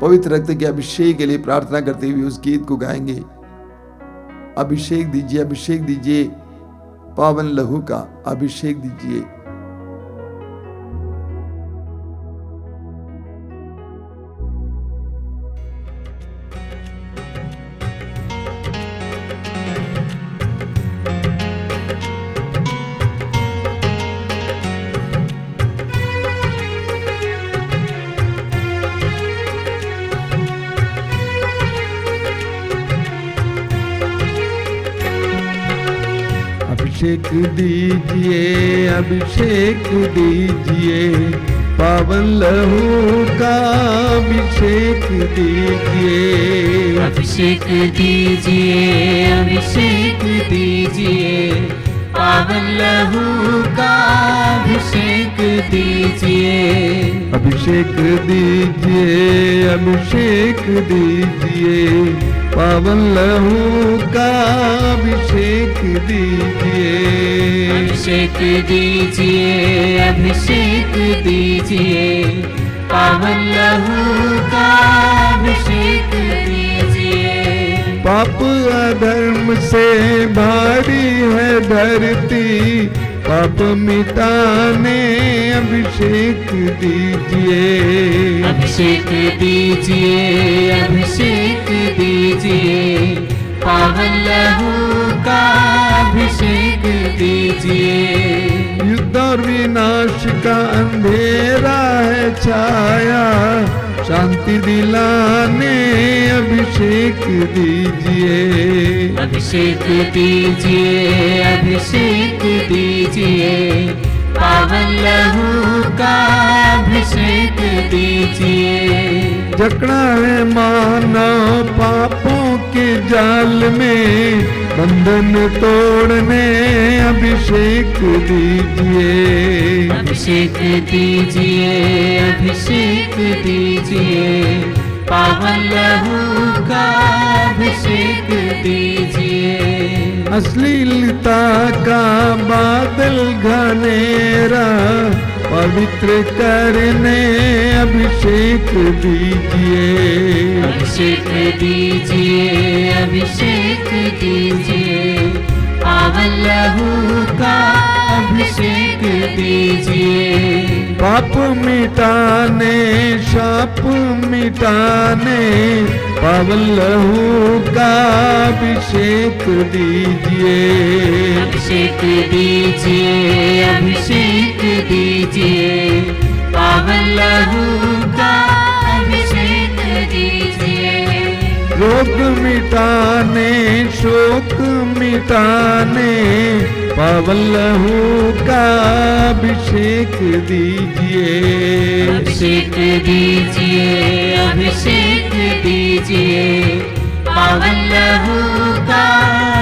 पवित्र रक्त के अभिषेक के लिए प्रार्थना करते हुए उस गीत को गाएंगे। अभिषेक दीजिए, अभिषेक दीजिए, पावन लहू का अभिषेक दीजिए। अभिषेक दीजिए, अभिषेक दीजिए, पावन लहू का अभिषेक दीजिए। अभिषेक दीजिए, अभिषेक दीजिए, पावन लहू का अभिषेक दीजिए। अभिषेक दीजिए, अभिषेक दीजिए, पावन लहू का अभिषेक दीजिए। अभिषेक दीजिए, अभिषेक दीजिए, पावन लहू का अभिषेक दीजिए। पाप अधर्म से भारी है धरती, पाप मिटाने अभिषेक दीजिए। अभिषेक दीजिए, अभिषेक दीजिए, पावन लहू का अभिषेक दीजिए। युद्ध और विनाश का अंधेरा है छाया, शांति दिलाने अभिषेक दीजिए। अभिषेक दीजिए, अभिषेक दीजिए, पावन लहू का अभिषेक दीजिए। जकड़ा है मानव पापों के जाल में, बंधन तोड़ने अभिषेक दीजिए। अभिषेक दीजिए, अभिषेक दीजिए, पावन लहू का अभिषेक दीजिए। अश्लीलता का बादल घनेरा पवित्र करने अभिषेक दीजिए। अभिषेक दीजिए, अभिषेक दीजिए, पावन लहू का अभिषेक दीजिए। पाप मिटाने, शाप मिटाने, पावन लहू का अभिषेक दीजिए। अभिषेक दीजिए, अभिषेक दीजिए, पावन लहू का अभिषेक दीजिए। रोग मिटाने, शोक मिटाने, पावन लहू का अभिषेक दीजिए। अभिषेक दीजिए, अभिषेक दीजिए, पावन लहू का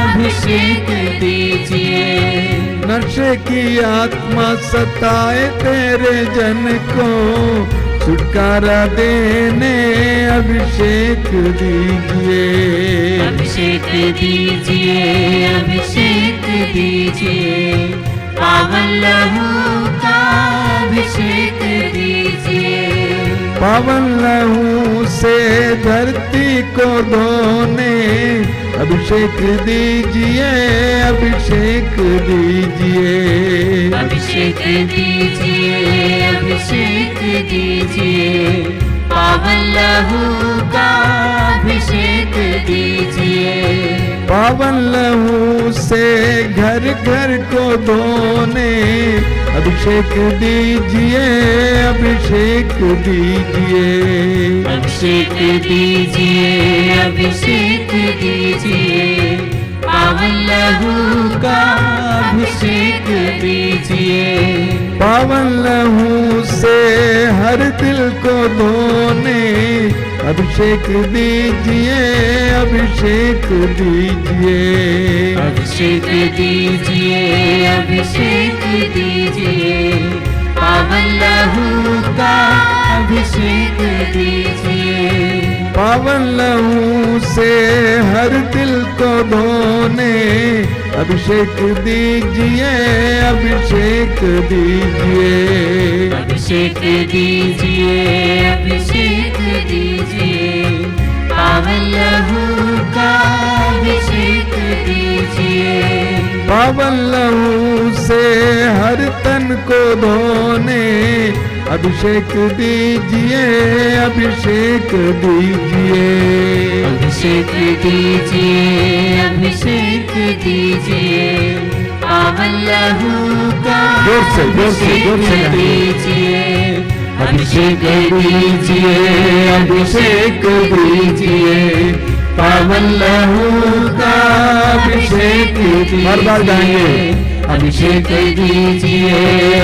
अभिषेक दीजिए। नशे की आत्मा सताए तेरे जन को, छुटकारा देने अभिषेक दीजिए। अभिषेक दीजिए, अभिषेक दीजिए, पावन लहू का अभिषेक दीजिए। पावन लहू से धरती को धोने, अभिषेक दीजिए, अभिषेक दीजिए। अभिषेक दीजिए, अभिषेक दीजिए, पावन लहू का अभिषेक दीजिए। पावन लहू से घर घर को धोने, अभिषेक दीजिए, अभिषेक दीजिए। अभिषेक दीजिए, अभिषेक दीजिए, पावन लहू का अभिषेक दीजिए। पावन लहू से हर दिल को धोने, अभिषेक दीजिए, अभिषेक दीजिए। अभिषेक दीजिए, अभिषेक दीजिए, पावन लहू का अभिषेक दीजिए। पावन लहू से हर दिल को धोने, अभिषेक दीजिए, अभिषेक दीजिए। अभिषेक दीजिए, अभिषेक दीजिए, पावन लहू का अभिषेक दीजिए। पावन लहू से हर तन को धोने, अभिषेक दीजिए, अभिषेक दीजिए। अभिषेक दीजिए, अभिषेक दीजिए, पावन लहू का जोर से अभिषेक दीजिए। अभिषेक दीजिए, अभिषेक दीजिए, पावन लहू का अभिषेक दीजिए। बार बार गाएंगे। अभिषेक दीजिए,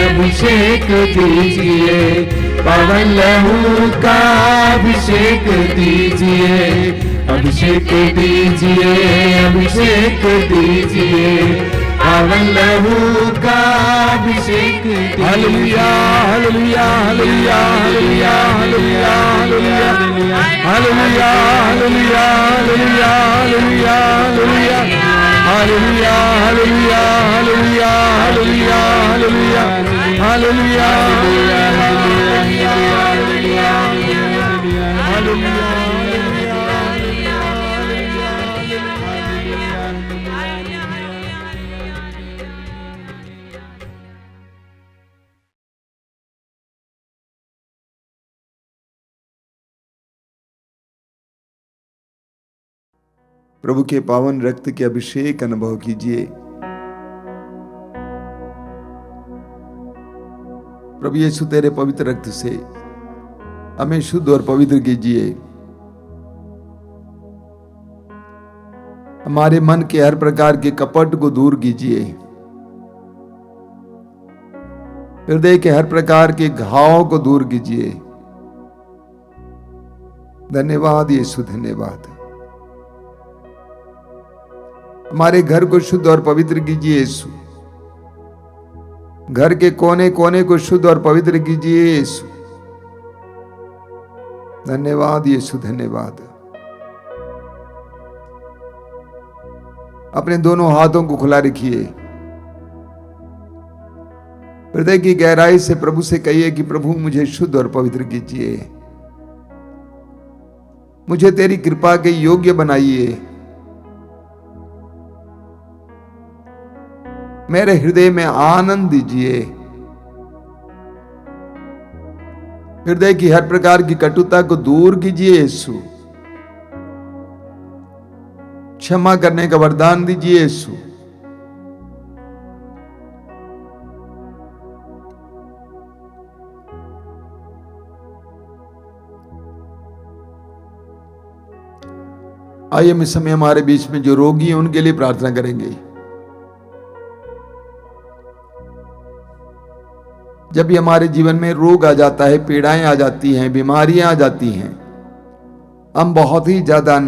अभिषेक दीजिए, पावन लहू का अभिषेक दीजिए। अभिषेक दीजिए, अभिषेक दीजिए, पावन लहू का अभिषेक दीजिए। हालेलुया, हालेलुया, हालेलुया, हालेलुया, हालेलुया, हालेलुया, हालेलुया, हालेलुया, हालेलुया, हालेलुया, हालेलुया, हालेलुया, हालेलुया, हालेलुया, हालेलुया, हालेलुया, हालेलुया, प्रभु के पावन रक्त के अभिषेक अनुभव कीजिए। प्रभु यीशु तेरे पवित्र रक्त से हमें शुद्ध और पवित्र कीजिए। हमारे मन के हर प्रकार के कपट को दूर कीजिए। हृदय के हर प्रकार के घावों को दूर कीजिए। धन्यवाद यीशु, धन्यवाद। हमारे घर को शुद्ध और पवित्र कीजिए यीशु। घर के कोने कोने को शुद्ध और पवित्र कीजिए यीशु। धन्यवाद यीशु, धन्यवाद। अपने दोनों हाथों को खुला रखिए। हृदय की गहराई से प्रभु से कहिए कि प्रभु मुझे शुद्ध और पवित्र कीजिए। मुझे तेरी कृपा के योग्य बनाइए। मेरे हृदय में आनंद दीजिए। हृदय की हर प्रकार की कटुता को दूर कीजिए यीशु। क्षमा करने का वरदान दीजिए यीशु। आइए हम इस समय हमारे बीच में जो रोगी हैं उनके लिए प्रार्थना करेंगे। जब भी हमारे जीवन में रोग आ जाता है, पीड़ाएं आ जाती हैं, बीमारियां आ जाती हैं, हम बहुत ही ज्यादा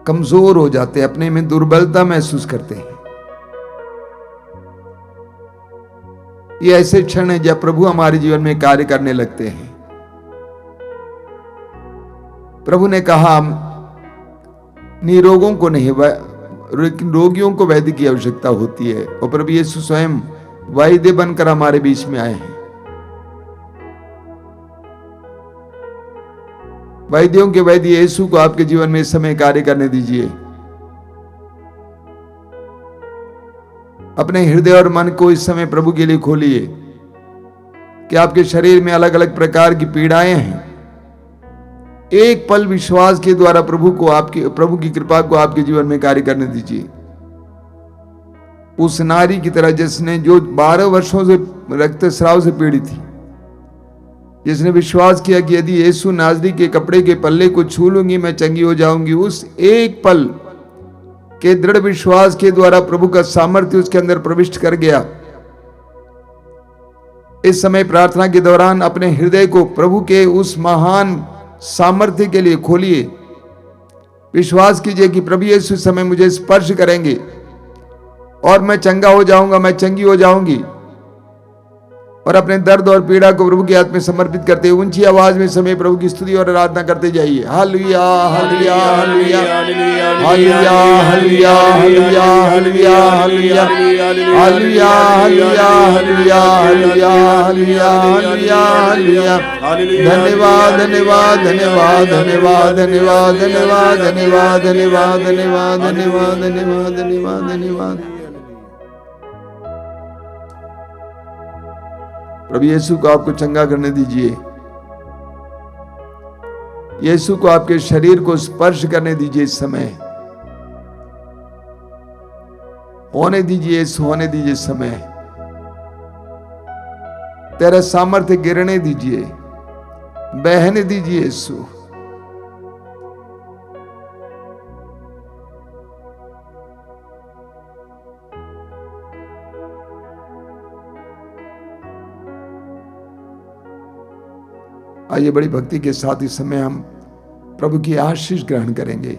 कमजोर हो जाते हैं, अपने में दुर्बलता महसूस करते हैं। ये ऐसे क्षण है जब प्रभु हमारे जीवन में कार्य करने लगते हैं। प्रभु ने कहा निरोगों को नहीं लेकिन रोगियों को वैद्य की आवश्यकता होती है, और प्रभु यीशु स्वयं वैद्य बनकर हमारे बीच में आए हैं। वैद्यों के वैद्य यीशु को आपके जीवन में इस समय कार्य करने दीजिए। अपने हृदय और मन को इस समय प्रभु के लिए खोलिए कि आपके शरीर में अलग अलग प्रकार की पीड़ाएं हैं। एक पल विश्वास के द्वारा प्रभु की कृपा को आपके जीवन में कार्य करने दीजिए। उस नारी की तरह जिसने जो 12 वर्षों से रक्तस्राव से पीड़ित थी, जिसने विश्वास किया कि यदि यीशु नाज़री के कपड़े के पल्ले को छू लूंगी मैं चंगी हो जाऊंगी, उस एक पल के दृढ़ विश्वास के द्वारा प्रभु का सामर्थ्य उसके अंदर प्रविष्ट कर गया। इस समय प्रार्थना के दौरान अपने हृदय को प्रभु के उस महान सामर्थ्य के लिए खोलिए। विश्वास कीजिए कि प्रभु यीशु इस समय मुझे स्पर्श करेंगे और मैं चंगा हो जाऊंगा, मैं चंगी हो जाऊंगी। और अपने दर्द और पीड़ा को प्रभु के हाथ में समर्पित करते हुए ऊंची आवाज में समय प्रभु की स्तुति और आराधना करते जाइए। हालेलुया हालेलुया हालेलुया हालेलुया हालेलुया हालेलुया हालेलुया हालेलुया हालेलुया हालेलुया हालेलुया हालेलुया हालेलुया। धन्यवाद धन्यवाद धन्यवाद धन्यवाद धन्यवाद धन्यवाद धन्यवाद धन्यवाद धन्यवाद धन्यवाद धन्यवाद धन्यवाद धन्यवाद। प्रभु यीशु को आपको चंगा करने दीजिए। यीशु को आपके शरीर को स्पर्श करने दीजिए। इस समय होने दीजिए, होने दीजिए। इस समय तेरा सामर्थ्य गिरने दीजिए, बहने दीजिए यीशु। आइए बड़ी भक्ति के साथ इस समय हम प्रभु की आशीष ग्रहण करेंगे।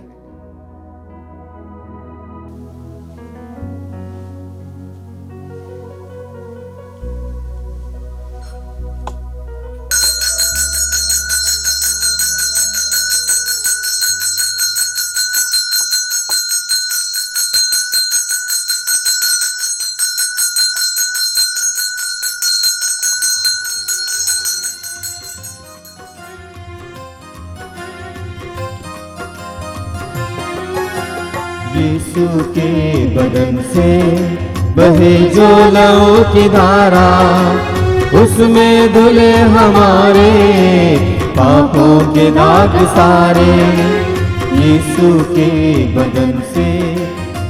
यीशु के बदन से बहे जो लहू की धारा, उसमें धुले हमारे पापों के दाग सारे। यीशु के बदन से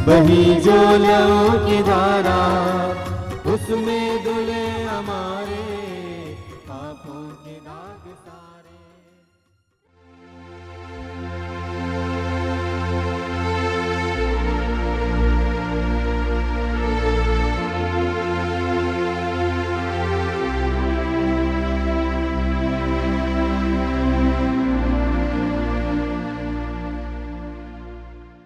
बही जो लहू की धारा, उसमें